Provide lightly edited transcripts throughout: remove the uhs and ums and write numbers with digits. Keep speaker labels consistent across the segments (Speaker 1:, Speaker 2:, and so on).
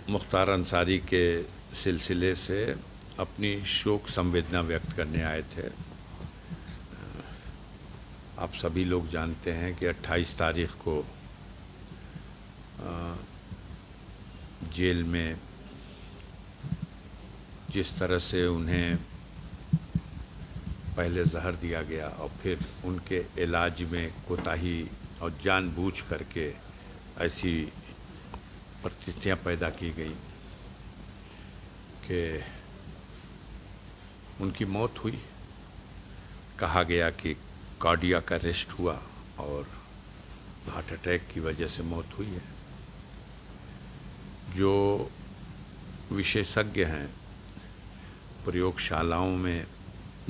Speaker 1: मुख्तार अंसारी के सिलसिले से अपनी शोक संवेदना व्यक्त करने आए थे। आप सभी लोग जानते हैं कि 28 तारीख को जेल में जिस तरह से उन्हें पहले जहर दिया गया और फिर उनके इलाज में कोताही और जानबूझ करके ऐसी परिस्थितियाँ पैदा की गई कि उनकी मौत हुई। कहा गया कि कार्डियक अरेस्ट हुआ और हार्ट अटैक की वजह से मौत हुई है। जो विशेषज्ञ हैं प्रयोगशालाओं में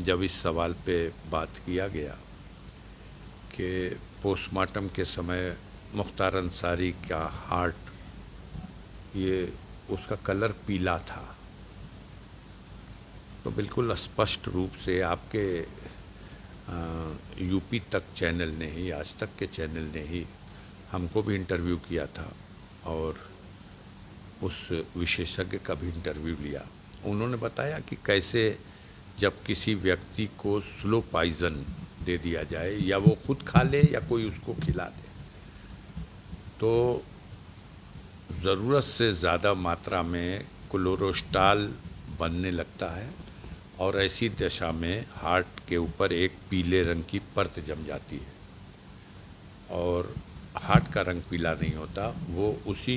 Speaker 1: जब इस सवाल पे बात किया गया कि पोस्टमार्टम के समय मुख्तार अंसारी का हार्ट उसका कलर पीला था, तो बिल्कुल स्पष्ट रूप से आपके यूपी तक चैनल ने ही, आज तक के चैनल ने ही हमको भी इंटरव्यू किया था और उस विशेषज्ञ का भी इंटरव्यू लिया। उन्होंने बताया कि कैसे जब किसी व्यक्ति को स्लो पॉइजन दे दिया जाए या वो खुद खा ले या कोई उसको खिला दे तो ज़रूरत से ज़्यादा मात्रा में कोलेस्ट्रॉल बनने लगता है और ऐसी दशा में हार्ट के ऊपर एक पीले रंग की परत जम जाती है और हार्ट का रंग पीला नहीं होता, वो उसी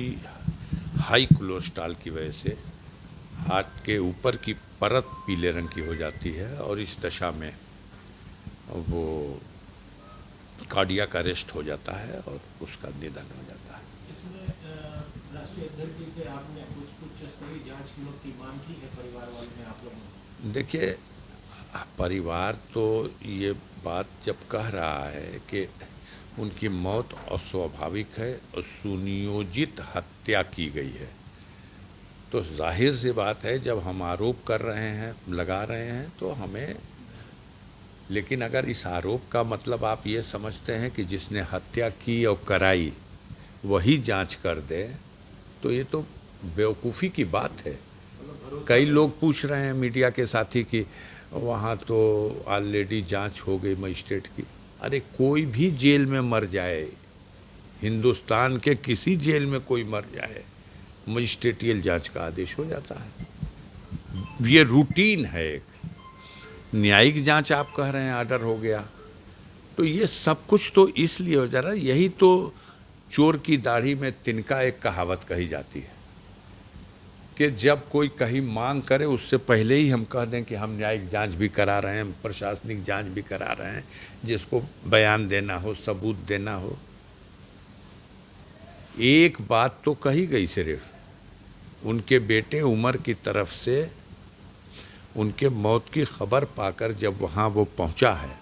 Speaker 1: हाई कोलेस्ट्रॉल की वजह से हार्ट के ऊपर की परत पीले रंग की हो जाती है और इस दशा में वो कार्डियक अरेस्ट हो जाता है और उसका निधन हो जाता है।
Speaker 2: इसमें राष्ट्रीय अध्यक्ष से आपने कुछ स्तरीय जांच की मांग की है परिवार वालों ने, आप लोगों ने?
Speaker 1: देखिए, परिवार तो ये बात जब कह रहा है कि उनकी मौत अस्वाभाविक है और सुनियोजित हत्या की गई है, तो जाहिर सी बात है जब हम आरोप कर रहे हैं, लगा रहे हैं तो हमें, लेकिन अगर इस आरोप का मतलब आप ये समझते हैं कि जिसने हत्या की और कराई वही जांच कर दे, तो ये तो बेवकूफ़ी की बात है। कई लोग पूछ रहे हैं मीडिया के साथी कि वहाँ तो ऑलरेडी जांच हो गई मजिस्ट्रेट की। अरे कोई भी जेल में मर जाए, हिंदुस्तान के किसी जेल में कोई मर जाए, मजिस्ट्रेटियल जांच का आदेश हो जाता है। ये रूटीन है। एक न्यायिक जांच आप कह रहे हैं ऑर्डर हो गया, तो ये सब कुछ तो इसलिए हो जा रहा है। यही तो चोर की दाढ़ी में तिनका एक कहावत कही जाती है कि जब कोई कहीं मांग करे उससे पहले ही हम कह दें कि हम न्यायिक जांच भी करा रहे हैं, प्रशासनिक जांच भी करा रहे हैं, जिसको बयान देना हो, सबूत देना हो। एक बात तो कही गई, सिर्फ उनके बेटे उमर की तरफ से उनके मौत की खबर पाकर जब वहाँ वो पहुँचा है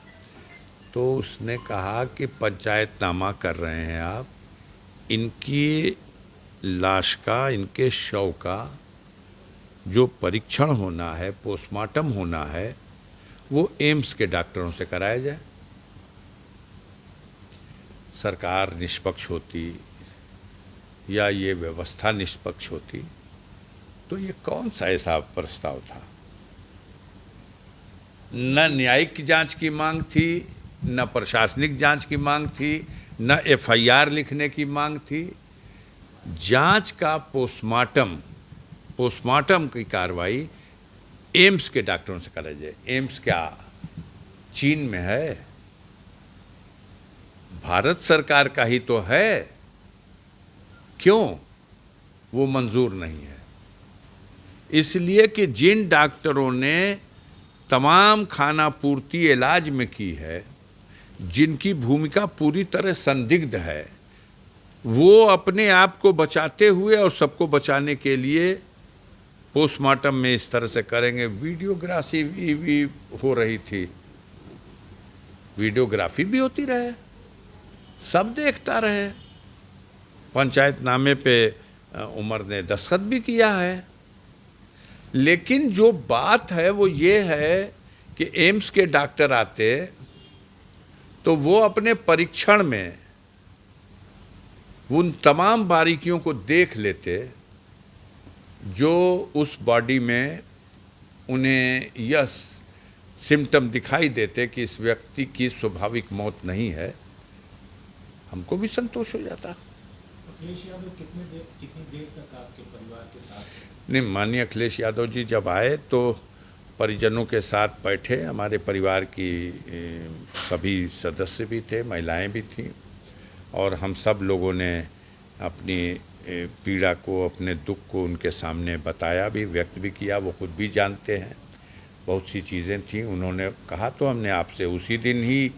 Speaker 1: तो उसने कहा कि पंचायतनामा कर रहे हैं आप, इनकी लाश का, इनके शव का जो परीक्षण होना है, पोस्टमार्टम होना है, वो एम्स के डॉक्टरों से कराया जाए। सरकार निष्पक्ष होती या ये व्यवस्था निष्पक्ष होती तो ये कौन सा ऐसा प्रस्ताव था? न न्यायिक जांच की मांग थी, न प्रशासनिक जांच की मांग थी, न एफआईआर लिखने की मांग थी। जांच का पोस्टमार्टम की कार्रवाई एम्स के डॉक्टरों से कराई जाए। एम्स क्या चीन में है? भारत सरकार का ही तो है, क्यों वो मंजूर नहीं है? इसलिए कि जिन डॉक्टरों ने तमाम खाना पूर्ति इलाज में की है, जिनकी भूमिका पूरी तरह संदिग्ध है, वो अपने आप को बचाते हुए और सबको बचाने के लिए पोस्टमार्टम में इस तरह से करेंगे। वीडियोग्राफी भी हो रही थी, वीडियोग्राफी भी होती रहे, सब देखता रहे। पंचायतनामे पे उमर ने दस्तखत भी किया है। लेकिन जो बात है वो ये है कि एम्स के डॉक्टर आते तो वो अपने परीक्षण में उन तमाम बारीकियों को देख लेते जो उस बॉडी में उन्हें यह सिम्टम दिखाई देते कि इस व्यक्ति की स्वाभाविक मौत नहीं है, हमको भी संतोष हो जाता।
Speaker 2: अखिलेश यादव कितनी देर तक आपके परिवार के साथ थे?
Speaker 1: नहीं, माननीय अखिलेश यादव जी जब आए तो परिजनों के साथ बैठे, हमारे परिवार की सभी सदस्य भी थे, महिलाएं भी थीं, और हम सब लोगों ने अपनी पीड़ा को, अपने दुख को उनके सामने बताया भी, व्यक्त भी किया। वो खुद भी जानते हैं बहुत सी चीज़ें थीं। उन्होंने कहा तो हमने आपसे, उसी दिन ही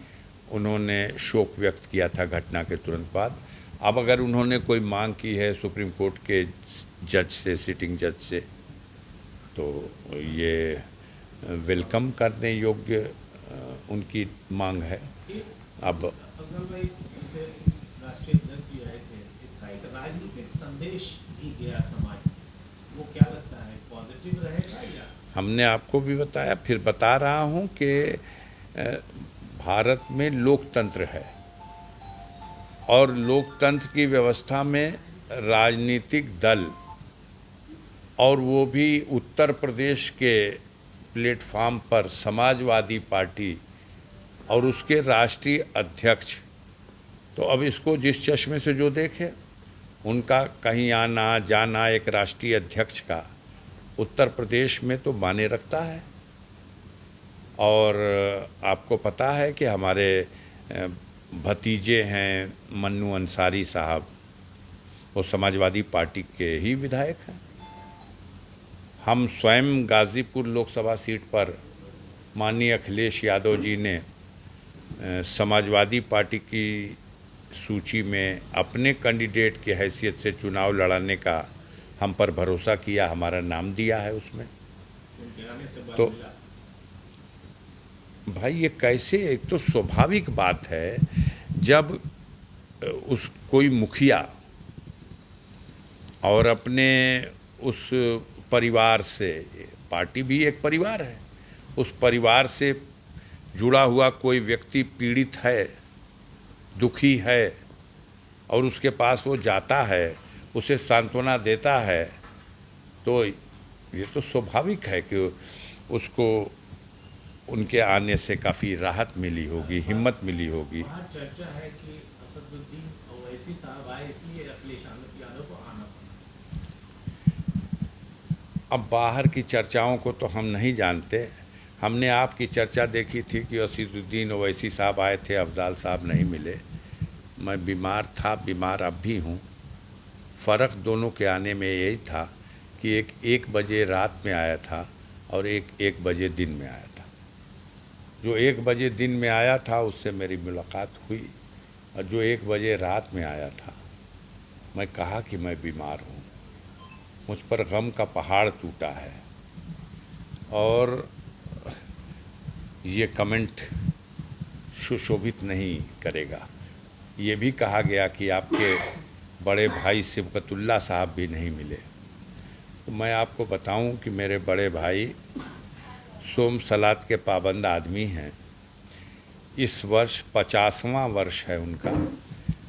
Speaker 1: उन्होंने शोक व्यक्त किया था घटना के तुरंत बाद। अब अगर उन्होंने कोई मांग की है सुप्रीम कोर्ट के जज से, सिटिंग जज से, तो ये वेलकम करने योग्य उनकी मांग है। अब
Speaker 2: अफजल भाई, जैसे राष्ट्रीय अध्यक्ष जी आए थे, इसका एक राजनीतिक संदेश भी गया समाज, वो क्या लगता है, पॉजिटिव रहेगा? या
Speaker 1: हमने आपको भी बताया, फिर बता रहा हूँ कि भारत में लोकतंत्र है, और लोकतंत्र की व्यवस्था में राजनीतिक दल, और वो भी उत्तर प्रदेश के प्लेटफॉर्म पर समाजवादी पार्टी और उसके राष्ट्रीय अध्यक्ष, तो अब इसको जिस चश्मे से जो देखे, उनका कहीं आना जाना एक राष्ट्रीय अध्यक्ष का उत्तर प्रदेश में तो माने रखता है। और आपको पता है कि हमारे भतीजे हैं मन्नू अंसारी साहब, वो समाजवादी पार्टी के ही विधायक हैं। हम स्वयं गाज़ीपुर लोकसभा सीट पर माननीय अखिलेश यादव जी ने समाजवादी पार्टी की सूची में अपने कैंडिडेट की हैसियत से चुनाव लड़ाने का हम पर भरोसा किया, हमारा नाम दिया है उसमें।
Speaker 2: उनके आने से
Speaker 1: तो
Speaker 2: मिला?
Speaker 1: भाई ये कैसे, एक तो स्वाभाविक बात है जब उस कोई मुखिया और अपने उस परिवार से, पार्टी भी एक परिवार है, उस परिवार से जुड़ा हुआ कोई व्यक्ति पीड़ित है, दुखी है, और उसके पास वो जाता है, उसे सांत्वना देता है, तो ये तो स्वाभाविक है कि उसको उनके आने से काफ़ी राहत मिली होगी, हिम्मत मिली होगी।
Speaker 2: बाहर चर्चा है कि असदुद्दीन ओवैसी साहब आए, इसलिए अखिलेश यादव को आना पड़ा।
Speaker 1: अब बाहर की चर्चाओं को तो हम नहीं जानते। हमने आपकी चर्चा देखी थी कि असदुद्दीन ओवैसी साहब आए थे, अफजाल साहब नहीं मिले। मैं बीमार था, बीमार अब भी हूँ। फ़र्क दोनों के आने में यही था कि एक 1 बजे रात में आया था और एक 1 बजे दिन में आया था। जो 1 बजे दिन में आया था उससे मेरी मुलाकात हुई, और जो 1 बजे रात में आया था, मैं कहा कि मैं बीमार हूँ, मुझ पर गम का पहाड़ टूटा है। और ये कमेंट सुशोभित नहीं करेगा। ये भी कहा गया कि आपके बड़े भाई सिबकतुल्ला साहब भी नहीं मिले। तो मैं आपको बताऊं कि मेरे बड़े भाई सोम सलात के पाबंद आदमी हैं। इस वर्ष 50वां वर्ष है उनका।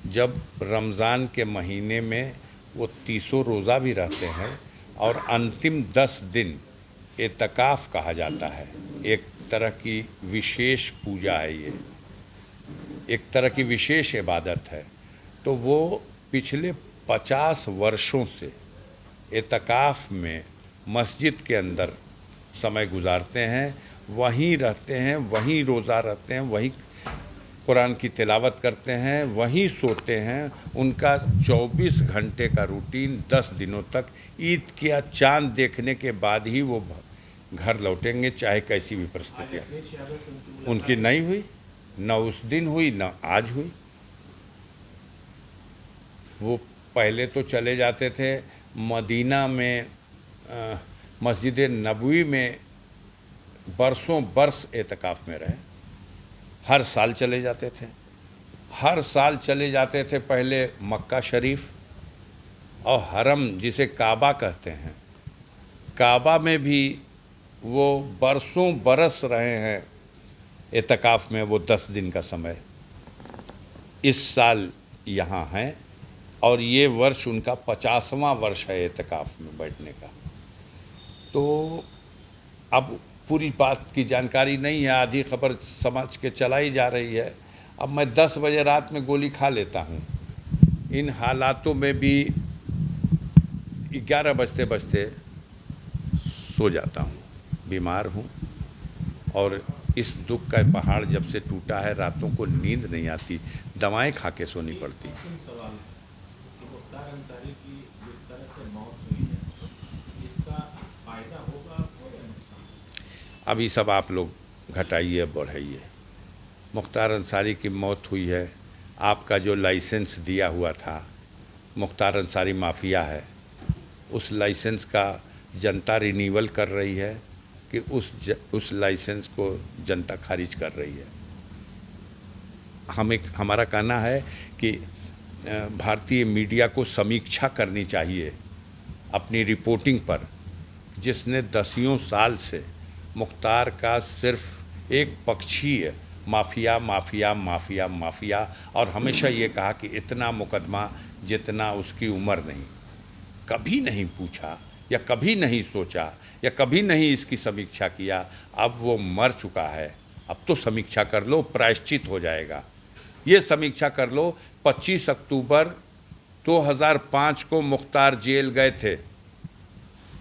Speaker 1: जब रमज़ान के महीने में वो 30 रोज़ा भी रहते हैं, और अंतिम 10 दिन एतकाफ़ कहा जाता है। एक तरह की विशेष पूजा है, ये एक तरह की विशेष इबादत है। तो वो पिछले 50 वर्षों से एतकाफ़ में मस्जिद के अंदर समय गुजारते हैं, वहीं रहते हैं, वहीं रोज़ा रखते हैं, वहीं कुरान की तिलावत करते हैं, वहीं सोते हैं। उनका 24 घंटे का रूटीन 10 दिनों तक, ईद का चांद देखने के बाद ही वो घर लौटेंगे, चाहे कैसी भी परिस्थितियाँ।
Speaker 2: अखिलेश यादव से उनकी
Speaker 1: उनकी नहीं हुई, न उस दिन हुई, न आज हुई। वो पहले तो चले जाते थे मदीना में, मस्जिद नबवी में बरसों बरस एतकाफ़ में रहे। हर साल चले जाते थे, हर साल चले जाते थे। पहले मक्का शरीफ और हरम, जिसे काबा कहते हैं, काबा में भी वो बरसों बरस रहे हैं एतकाफ़ में। वो 10 दिन का समय इस साल यहाँ हैं, और ये वर्ष उनका 50वां वर्ष है एतकाफ़ में बैठने का। तो अब पूरी बात की जानकारी नहीं है, आधी खबर समझ के चलाई जा रही है। अब मैं 10 बजे रात में गोली खा लेता हूँ, इन हालातों में भी 11 बजते बजते सो जाता हूँ, बीमार हूँ। और इस दुख का पहाड़ जब से टूटा है, रातों को नींद नहीं आती, दवाएं खा के सोनी पड़ती।
Speaker 2: सवाल कि मुख्तार अंसारी की जिस तरह से मौत हुई है, इसका फायदा होगा आपको या नुकसान?
Speaker 1: अभी सब आप लोग घटाइए बढ़ाइए। मुख्तार अंसारी की मौत हुई है, आपका जो लाइसेंस दिया हुआ था, मुख्तार अंसारी माफिया है, उस लाइसेंस का जनता रिन्यूअल कर रही है कि उस लाइसेंस को जनता खारिज कर रही है। हमारा कहना है कि भारतीय मीडिया को समीक्षा करनी चाहिए अपनी रिपोर्टिंग पर, जिसने दसियों साल से मुख्तार का सिर्फ एक पक्षीय माफिया माफिया माफिया माफिया, और हमेशा ये कहा कि इतना मुकदमा जितना उसकी उम्र नहीं, कभी नहीं पूछा या कभी नहीं सोचा या कभी नहीं इसकी समीक्षा किया। अब वो मर चुका है, अब तो समीक्षा कर लो, प्रायश्चित हो जाएगा। ये समीक्षा कर लो, 25 अक्टूबर 2005 को मुख्तार जेल गए थे,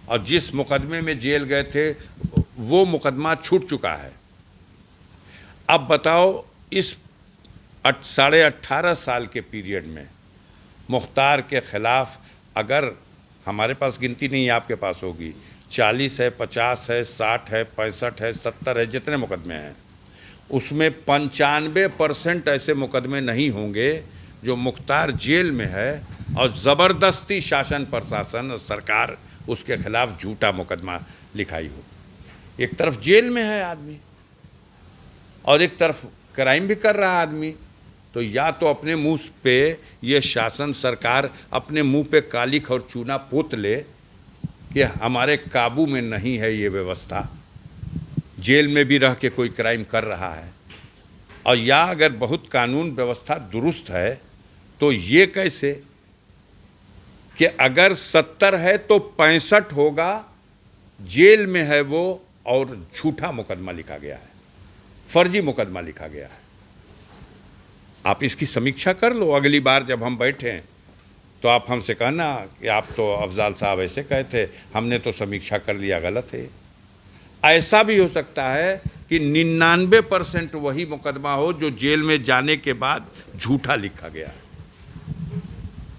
Speaker 1: और जिस मुकदमे में जेल गए थे वो मुकदमा छूट चुका है। अब बताओ, इस 18.5 साल के पीरियड में मुख्तार के खिलाफ, अगर हमारे पास गिनती नहीं है, आपके पास होगी, 40 है, 50 है, 60 है, 65 है, 70 है, जितने मुकदमे हैं, उसमें 95% ऐसे मुकदमे नहीं होंगे जो मुख्तार जेल में है और ज़बरदस्ती शासन प्रशासन और सरकार उसके खिलाफ झूठा मुकदमा लिखाई हो। एक तरफ जेल में है आदमी और एक तरफ क्राइम भी कर रहा आदमी, तो या तो अपने मुंह पे ये शासन सरकार अपने मुंह पे कालिख और चूना पोत ले कि हमारे काबू में नहीं है ये व्यवस्था, जेल में भी रह के कोई क्राइम कर रहा है, और या अगर बहुत कानून व्यवस्था दुरुस्त है तो ये कैसे कि अगर 70 है तो 65 होगा, जेल में है वो और झूठा मुकदमा लिखा गया है, फर्जी मुकदमा लिखा गया है। आप इसकी समीक्षा कर लो, अगली बार जब हम बैठें तो आप हमसे कहना कि आप तो अफजाल साहब ऐसे कहे थे, हमने तो समीक्षा कर लिया, गलत है। ऐसा भी हो सकता है कि 99% वही मुकदमा हो जो जेल में जाने के बाद झूठा लिखा गया है।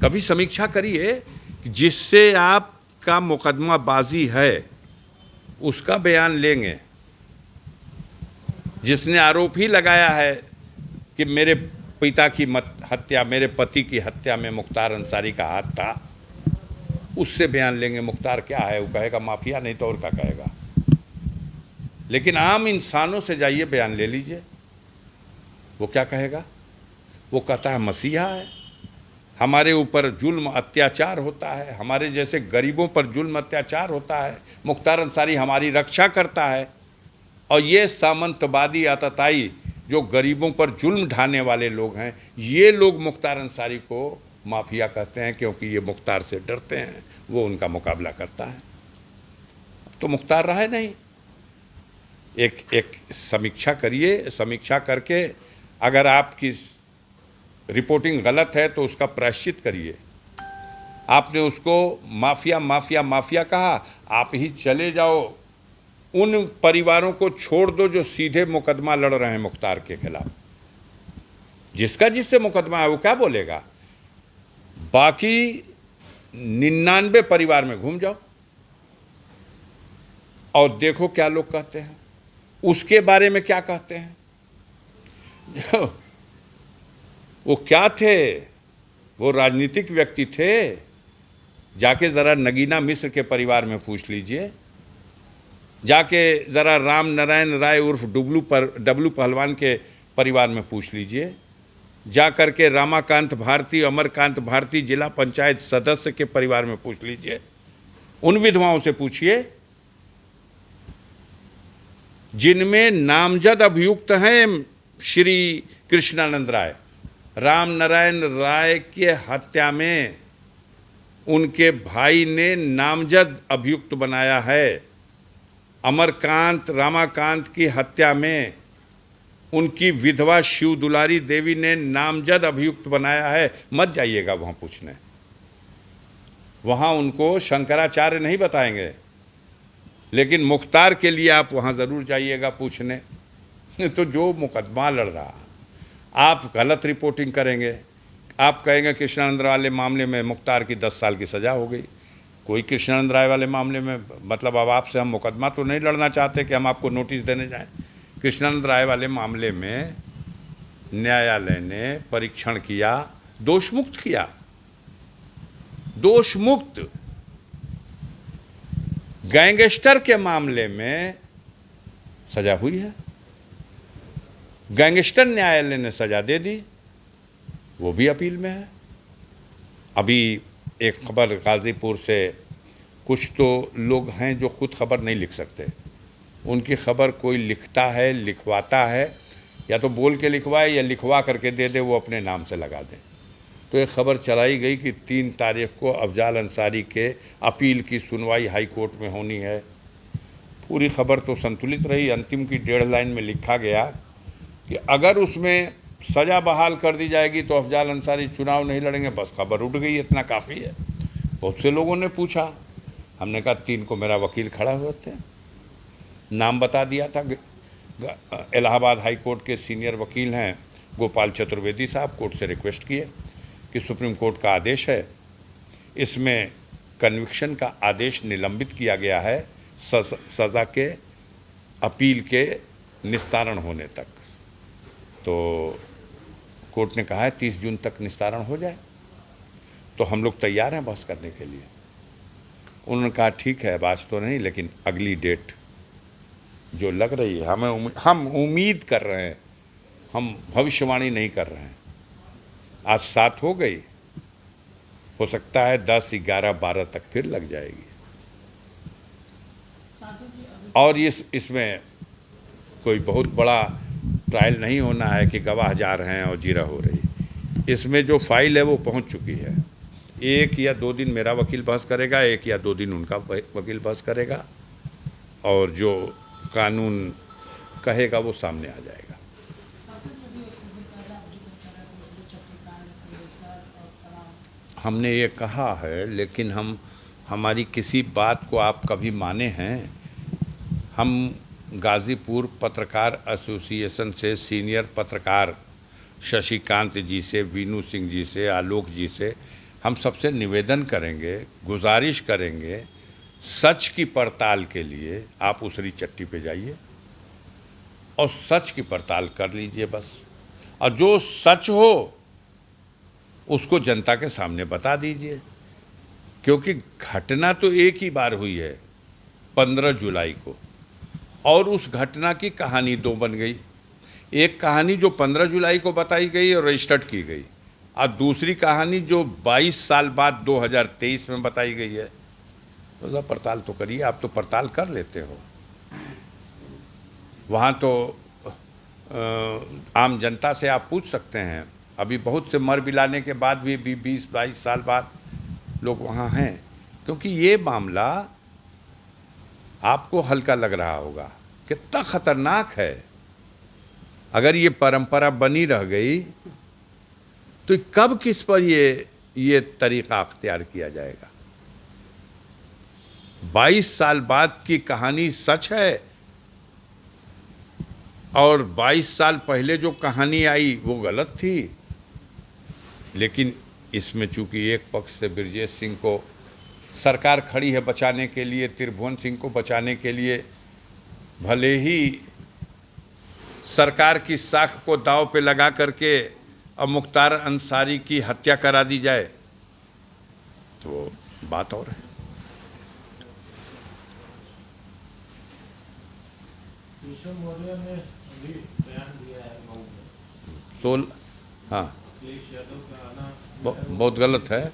Speaker 1: कभी समीक्षा करिए, जिससे आपका मुकदमा बाजी है उसका बयान लेंगे। जिसने आरोप ही लगाया है कि मेरे पिता की हत्या, मेरे पति की हत्या में मुख्तार अंसारी का हाथ था, उससे बयान लेंगे। मुख्तार क्या है, वो कहेगा माफिया, नहीं तो और क्या कहेगा। लेकिन आम इंसानों से जाइए, बयान ले लीजिए, वो क्या कहेगा। वो कहता है मसीहा है, हमारे ऊपर जुल्म अत्याचार होता है, हमारे जैसे गरीबों पर जुल्म अत्याचार होता है, मुख्तार अंसारी हमारी रक्षा करता है। और ये सामंतवादी आतताई जो गरीबों पर जुल्म ढाने वाले लोग हैं, ये लोग मुख्तार अंसारी को माफिया कहते हैं, क्योंकि ये मुख्तार से डरते हैं, वो उनका मुकाबला करता है। तो मुख्तार रहा नहीं। एक समीक्षा करिए, समीक्षा करके अगर आपकी रिपोर्टिंग गलत है तो उसका प्रायश्चित करिए। आपने उसको माफिया माफिया माफिया कहा, आप ही चले जाओ, उन परिवारों को छोड़ दो जो सीधे मुकदमा लड़ रहे हैं मुख्तार के खिलाफ। जिसका जिससे मुकदमा है वो क्या बोलेगा, बाकी 99 परिवार में घूम जाओ और देखो क्या लोग कहते हैं, उसके बारे में क्या कहते हैं। वो क्या थे, वो राजनीतिक व्यक्ति थे। जाके ज़रा नगीना मिश्र के परिवार में पूछ लीजिए, जाके ज़रा राम नारायण राय उर्फ डब्लू पहलवान के परिवार में पूछ लीजिए, जा कर के रामाकांत भारती, अमरकांत भारती जिला पंचायत सदस्य के परिवार में पूछ लीजिए, उन विधवाओं से पूछिए जिनमें नामजद अभियुक्त हैं श्री कृष्णानंद राय। राम नारायण राय के हत्या में उनके भाई ने नामजद अभियुक्त बनाया है अमरकांत रामाकांत की हत्या में उनकी विधवा शिव दुलारी देवी ने नामजद अभियुक्त बनाया है, मत जाइएगा वहाँ पूछने। वहाँ उनको शंकराचार्य नहीं बताएंगे, लेकिन मुख्तार के लिए आप वहाँ ज़रूर जाइएगा पूछने। तो जो मुकदमा लड़ रहा, आप गलत रिपोर्टिंग करेंगे, आप कहेंगे कृष्णानंद राय वाले मामले में मुख्तार की 10 साल की सज़ा हो गई। कोई कृष्णानंद राय वाले मामले में मतलब अब आपसे हम मुकदमा तो नहीं लड़ना चाहते कि हम आपको नोटिस देने जाएं। कृष्णानंद राय वाले मामले में न्यायालय ने परीक्षण किया, दोषमुक्त किया, दोषमुक्त। गैंगस्टर के मामले में सजा हुई है, गैंगस्टर न्यायालय ने सजा दे दी, वो भी अपील में है। अभी एक खबर गाज़ीपुर से, कुछ तो लोग हैं जो खुद खबर नहीं लिख सकते, उनकी खबर कोई लिखता है, लिखवाता है, या तो बोल के लिखवाए या लिखवा करके दे दे, वो अपने नाम से लगा दे। तो एक खबर चलाई गई कि 3 तारीख को अफजाल अंसारी के अपील की सुनवाई हाई कोर्ट में होनी है। पूरी खबर तो संतुलित रही, अंतिम की 1.5 लाइन में लिखा गया कि अगर उसमें सज़ा बहाल कर दी जाएगी तो अफजाल अंसारी चुनाव नहीं लड़ेंगे। बस खबर उठ गई, इतना काफ़ी है। बहुत से लोगों ने पूछा, हमने कहा 3 को मेरा वकील खड़ा हुए थे, नाम बता दिया था। इलाहाबाद हाई कोर्ट के सीनियर वकील हैं गोपाल चतुर्वेदी साहब, कोर्ट से रिक्वेस्ट किए कि सुप्रीम कोर्ट का आदेश है, इसमें कन्विक्शन का आदेश निलंबित किया गया है सज़ा के अपील के निस्तारण होने तक। तो कोर्ट ने कहा है 30 जून तक निस्तारण हो जाए, तो हम लोग तैयार हैं बहस करने के लिए। उन्होंने कहा ठीक है, आज तो नहीं, लेकिन अगली डेट जो लग रही है, हम उम्मीद कर रहे हैं, हम भविष्यवाणी नहीं कर रहे हैं। आज 7 हो गई, हो सकता है 10, 11, 12 तक फिर लग जाएगी। और इसमें कोई बहुत बड़ा ट्रायल नहीं होना है कि गवाह जा रहे हैं और जीरा हो रही। इसमें जो फाइल है वो पहुंच चुकी है। 1 या 2 दिन मेरा वकील बहस करेगा, 1 या 2 दिन उनका वकील बहस करेगा, और जो कानून कहेगा वो सामने आ जाएगा। हमने ये कहा है, लेकिन हमारी किसी बात को आप कभी माने हैं? हम गाज़ीपुर पत्रकार एसोसिएशन से सीनियर पत्रकार शशिकांत जी से, वीनू सिंह जी से, आलोक जी से हम सबसे निवेदन करेंगे, गुजारिश करेंगे, सच की पड़ताल के लिए आप उसरी चट्टी पे जाइए और सच की पड़ताल कर लीजिए बस। और जो सच हो उसको जनता के सामने बता दीजिए, क्योंकि घटना तो एक ही बार हुई है 15 जुलाई को, और उस घटना की कहानी 2 बन गई। एक कहानी जो 15 जुलाई को बताई गई और रजिस्टर्ड की गई, और दूसरी कहानी जो 22 साल बाद 2023 में बताई गई है। तो पड़ताल तो करिए, आप तो पड़ताल कर लेते हो। वहाँ तो आम जनता से आप पूछ सकते हैं। अभी बहुत से मर बिलाने के बाद भी 20-22 साल बाद लोग वहाँ हैं, क्योंकि ये मामला आपको हल्का लग रहा होगा, कितना खतरनाक है। अगर ये परंपरा बनी रह गई तो कब किस पर ये तरीका अख्तियार किया जाएगा। 22 साल बाद की कहानी सच है, और 22 साल पहले जो कहानी आई वो गलत थी। लेकिन इसमें चूंकि एक पक्ष से ब्रजेश सिंह को सरकार खड़ी है बचाने के लिए, त्रिभुवन सिंह को बचाने के लिए, भले ही सरकार की साख को दांव पे लगा करके अब मुख्तार अंसारी की हत्या करा दी जाए, तो बात और है।
Speaker 2: केशव मौर्य ने अभी बयान दिया है मऊ में,
Speaker 1: हाँ,
Speaker 2: अखिलेश यादव का आना
Speaker 1: बहुत गलत है।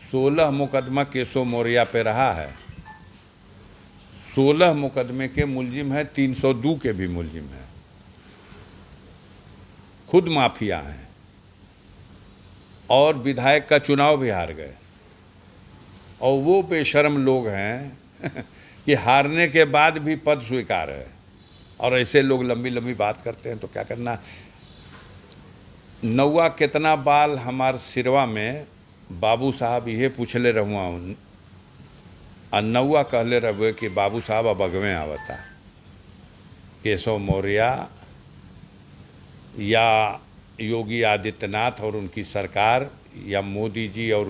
Speaker 1: 16 मुकदमा केशव मौर्य पे रहा है। 16 मुकदमे के मुलजिम हैं, 302 के भी मुलजिम हैं, खुद माफिया हैं, और विधायक का चुनाव भी हार गए। और वो बेशर्म लोग हैं कि हारने के बाद भी पद स्वीकार है, और ऐसे लोग लंबी लंबी बात करते हैं तो क्या करना। नौवा कितना बाल हमार सिरवा में बाबू साहब ये पूछले रहुआ, और नौवा कहले रहे कि बाबू साहब अब अगवे आवता। केशव मौर्य या योगी आदित्यनाथ और उनकी सरकार या मोदी जी और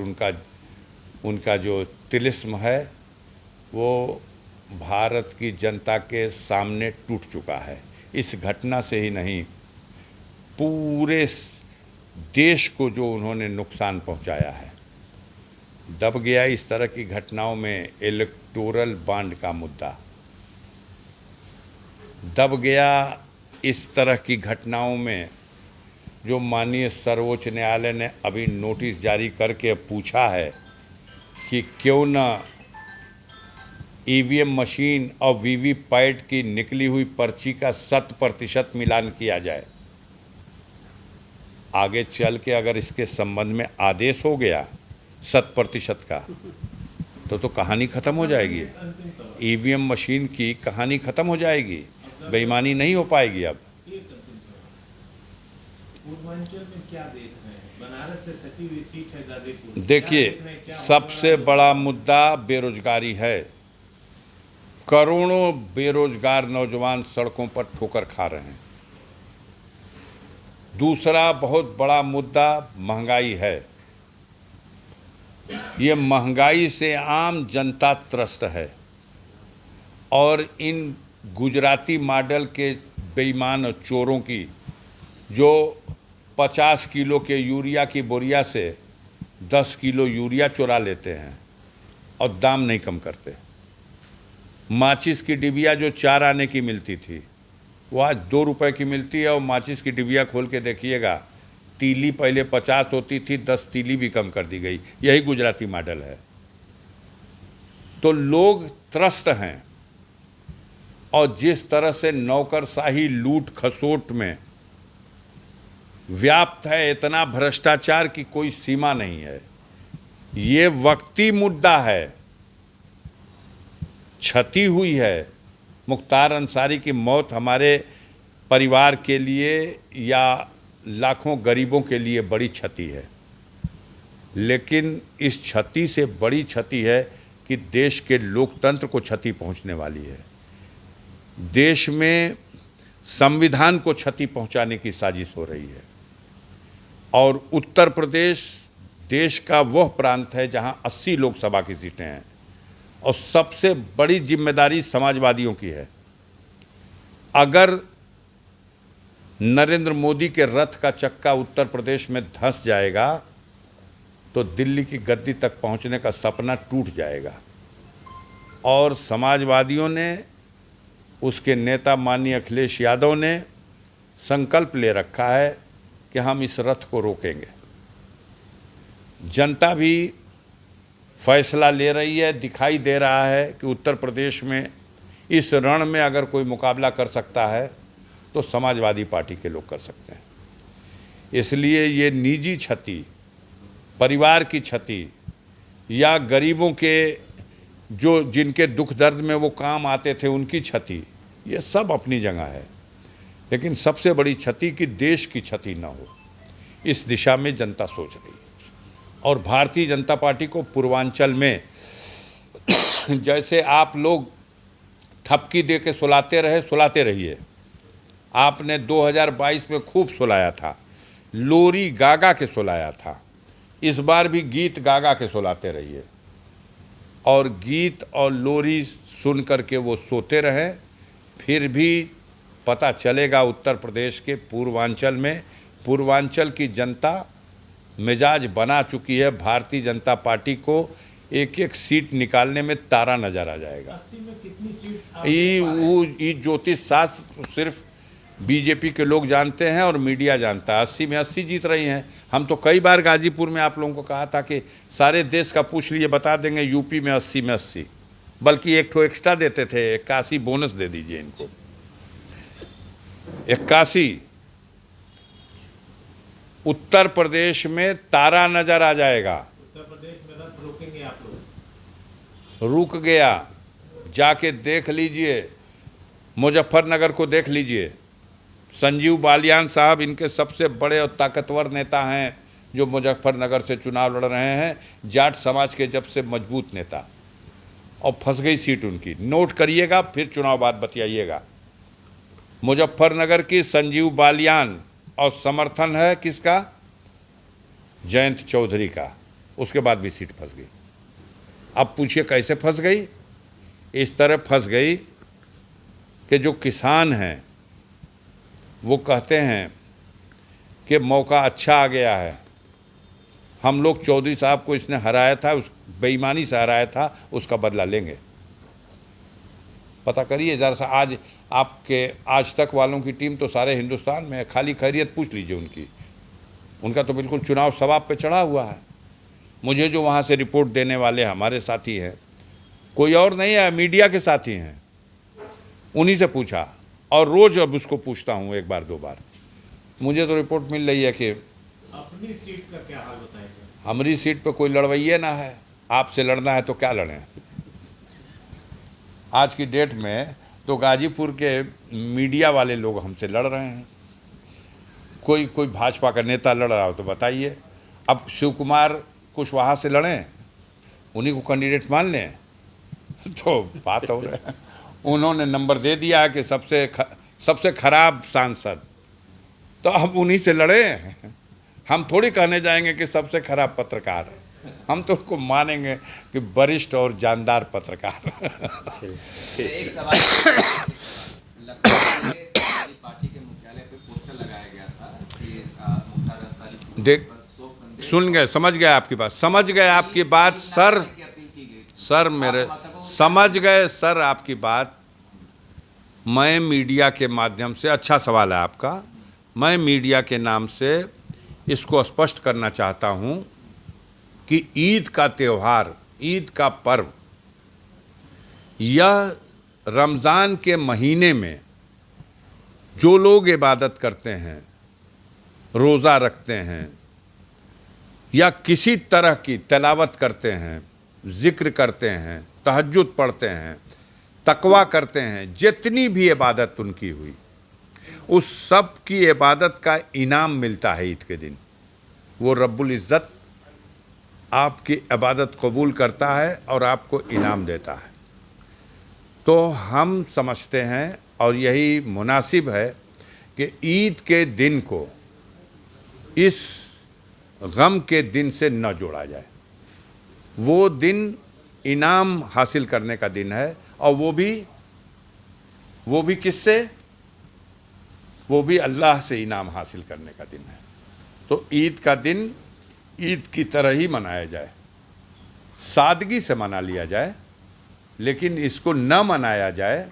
Speaker 1: उनका जो तिलिस्म है वो भारत की जनता के सामने टूट चुका है। इस घटना से ही नहीं, पूरे देश को जो उन्होंने नुकसान पहुंचाया है। दब गया इस तरह की घटनाओं में इलेक्टोरल बॉन्ड का मुद्दा, दब गया इस तरह की घटनाओं में जो माननीय सर्वोच्च न्यायालय ने अभी नोटिस जारी करके पूछा है कि क्यों न ईवीएम मशीन और वीवीपैट की निकली हुई पर्ची का 100% मिलान किया जाए। आगे चल के अगर इसके संबंध में आदेश हो गया 100% का तो कहानी ख़त्म हो जाएगी। ईवीएम मशीन की कहानी ख़त्म हो जाएगी, बेईमानी नहीं हो पाएगी। अब
Speaker 2: पूर्वांचल में क्या देख रहे हैं? बनारस से सटी हुई सीट है गाजीपुर।
Speaker 1: देखिए, सबसे बड़ा मुद्दा बेरोजगारी है। करोड़ों बेरोजगार नौजवान सड़कों पर ठोकर खा रहे हैं। दूसरा बहुत बड़ा मुद्दा महंगाई है। ये महंगाई से आम जनता त्रस्त है, और इन गुजराती मॉडल के बेईमान और चोरों की जो 50 किलो के यूरिया की बोरिया से 10 किलो यूरिया चुरा लेते हैं और दाम नहीं कम करते। माचिस की डिबिया जो 4 आने की मिलती थी वो आज 2 रुपए की मिलती है, और माचिस की डिबिया खोल के देखिएगा, तीली पहले 50 होती थी, 10 तीली भी कम कर दी गई। यही गुजराती मॉडल है। तो लोग त्रस्त हैं, और जिस तरह से नौकरशाही लूट खसोट में व्याप्त है, इतना भ्रष्टाचार की कोई सीमा नहीं है। ये वक्ती मुद्दा है, क्षति हुई है। मुख्तार अंसारी की मौत हमारे परिवार के लिए या लाखों गरीबों के लिए बड़ी क्षति है, लेकिन इस क्षति से बड़ी क्षति है कि देश के लोकतंत्र को क्षति पहुंचने वाली है। देश में संविधान को क्षति पहुंचाने की साजिश हो रही है। और उत्तर प्रदेश देश का वह प्रांत है जहां 80 लोकसभा की सीटें हैं, और सबसे बड़ी जिम्मेदारी समाजवादियों की है। अगर नरेंद्र मोदी के रथ का चक्का उत्तर प्रदेश में धंस जाएगा तो दिल्ली की गद्दी तक पहुंचने का सपना टूट जाएगा। और समाजवादियों ने, उसके नेता माननीय अखिलेश यादव ने संकल्प ले रखा है कि हम इस रथ को रोकेंगे। जनता भी फैसला ले रही है। दिखाई दे रहा है कि उत्तर प्रदेश में इस रण में अगर कोई मुकाबला कर सकता है तो समाजवादी पार्टी के लोग कर सकते हैं। इसलिए ये निजी क्षति, परिवार की क्षति, या गरीबों के जो जिनके दुख दर्द में वो काम आते थे उनकी क्षति, ये सब अपनी जगह है। लेकिन सबसे बड़ी क्षति कि देश की क्षति ना हो, इस दिशा में जनता सोच रही है। और भारतीय जनता पार्टी को पूर्वांचल में जैसे आप लोग ठपकी दे के सुलाते रहे, सुलाते रहिए। आपने 2022 में खूब सुलाया था, लोरी गागा के सुलाया था। इस बार भी गीत गागा के सुलाते रहिए, और गीत और लोरी सुन करके वो सोते रहें। फिर भी पता चलेगा उत्तर प्रदेश के पूर्वांचल में, पूर्वांचल की जनता मिजाज बना चुकी है। भारतीय जनता पार्टी को एक एक सीट निकालने में तारा नजर आ जाएगा।
Speaker 2: 80 में कितनी सीट?
Speaker 1: ये ज्योतिष शास्त्र सिर्फ बीजेपी के लोग जानते हैं और मीडिया जानता है। 80 में 80 जीत रही हैं। हम तो कई बार गाजीपुर में आप लोगों को कहा था कि सारे देश का पूछ लिए, बता देंगे यूपी में 80 में 80, बल्कि एक ठो एक्स्ट्रा देते थे, 81 बोनस दे दीजिए इनको, 81। उत्तर प्रदेश में तारा नजर आ जाएगा।
Speaker 2: उत्तर प्रदेश में रथ रोकेंगे आप लोग?
Speaker 1: रुक गया, जाके देख लीजिए, मुजफ्फरनगर को देख लीजिए। संजीव बालियान साहब इनके सबसे बड़े और ताकतवर नेता हैं जो मुजफ्फरनगर से चुनाव लड़ रहे हैं, जाट समाज के जब से मजबूत नेता, और फंस गई सीट उनकी। नोट करिएगा, फिर चुनाव बाद बतियाइएगा। मुजफ्फरनगर की संजीव बालियान, और समर्थन है किसका? जयंत चौधरी का। उसके बाद भी सीट फंस गई। अब पूछिए कैसे फंस गई? इस तरह फंस गई कि जो किसान हैं वो कहते हैं कि मौका अच्छा आ गया है, हम लोग चौधरी साहब को इसने हराया था, उस बेईमानी से हराया था, उसका बदला लेंगे। पता करिए ज़रा सा। आज आपके आज तक वालों की टीम तो सारे हिंदुस्तान में है, खाली खैरियत पूछ लीजिए उनकी। उनका तो बिल्कुल चुनाव सवाब पे चढ़ा हुआ है। मुझे जो वहाँ से रिपोर्ट देने वाले हमारे साथी हैं, कोई और नहीं है, मीडिया के साथी हैं, उन्हीं से पूछा, और रोज़ अब उसको पूछता हूँ एक बार दो बार। मुझे तो रिपोर्ट मिल रही है कि
Speaker 2: अपनी सीट का क्या हाल बताएगा?
Speaker 1: हमारी सीट पे कोई लड़वैये ना है। आपसे लड़ना है तो क्या लड़ें? आज की डेट में तो गाजीपुर के मीडिया वाले लोग हमसे लड़ रहे हैं। कोई भाजपा का नेता लड़ रहा हो तो बताइए। अब शिव कुमार कुशवाहा से लड़ें, उन्हीं को कैंडिडेट मान लें तो बात हो रही है। उन्होंने नंबर दे दिया है कि सबसे खराब सांसद, तो अब उन्हीं से लड़ें। हम थोड़ी कहने जाएंगे कि सबसे खराब पत्रकार, हम तो उनको मानेंगे कि वरिष्ठ और जानदार पत्रकार।
Speaker 3: एक सवाल लगता है कि पार्टी के मुख्यालय पे पोस्टर लगाया गया था कि मुख्तार अंसारी
Speaker 1: देख, सुन गए, समझ गए आपकी बात, समझ गए आपकी बात सर। सर मेरे समझ गए सर आपकी बात। मैं मीडिया के माध्यम से, अच्छा सवाल है आपका, मैं मीडिया के नाम से इसको स्पष्ट करना चाहता हूं कि ईद का त्यौहार, ईद का पर्व, यह रमज़ान के महीने में जो लोग इबादत करते हैं, रोज़ा रखते हैं, या किसी तरह की तिलावत करते हैं, ज़िक्र करते हैं, तहज्जुद पढ़ते हैं, तकवा करते हैं, जितनी भी इबादत उनकी हुई, उस सब की इबादत का इनाम मिलता है ईद के दिन। वो रब्बुल इज़्ज़त आपकी इबादत कबूल करता है और आपको इनाम देता है। तो हम समझते हैं और यही मुनासिब है कि ईद के दिन को इस गम के दिन से न जोड़ा जाए। वो दिन इनाम हासिल करने का दिन है, और वो भी किससे? वो भी अल्लाह से इनाम हासिल करने का दिन है। तो ईद का दिन ईद की तरह ही मनाया जाए, सादगी से मना लिया जाए, लेकिन इसको न मनाया जाए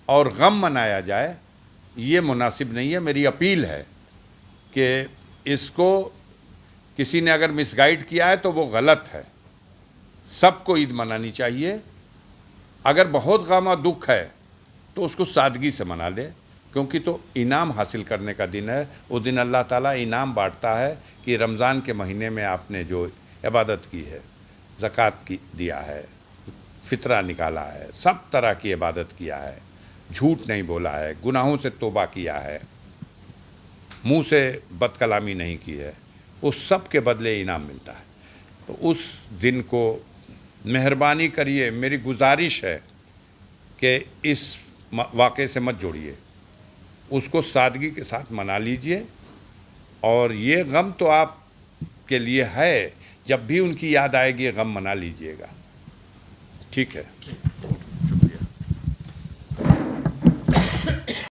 Speaker 1: और गम मनाया जाए, ये मुनासिब नहीं है। मेरी अपील है कि इसको किसी ने अगर मिसगाइड किया है तो वो गलत है। सबको ईद मनानी चाहिए। अगर बहुत गम और दुख है तो उसको सादगी से मना ले, क्योंकि तो इनाम हासिल करने का दिन है। उस दिन अल्लाह ताला इनाम बांटता है कि रमज़ान के महीने में आपने जो इबादत की है, ज़कात की दिया है, फितरा निकाला है, सब तरह की इबादत किया है, झूठ नहीं बोला है, गुनाहों से तौबा किया है, मुंह से बदकलामी नहीं की है, उस सब के बदले इनाम मिलता है। तो उस दिन को मेहरबानी करिए, मेरी गुजारिश है कि इस वाक़े से मत जोड़िए, उसको सादगी के साथ मना लीजिए। और ये गम तो आपके लिए है, जब भी उनकी याद आएगी गम मना लीजिएगा। ठीक है।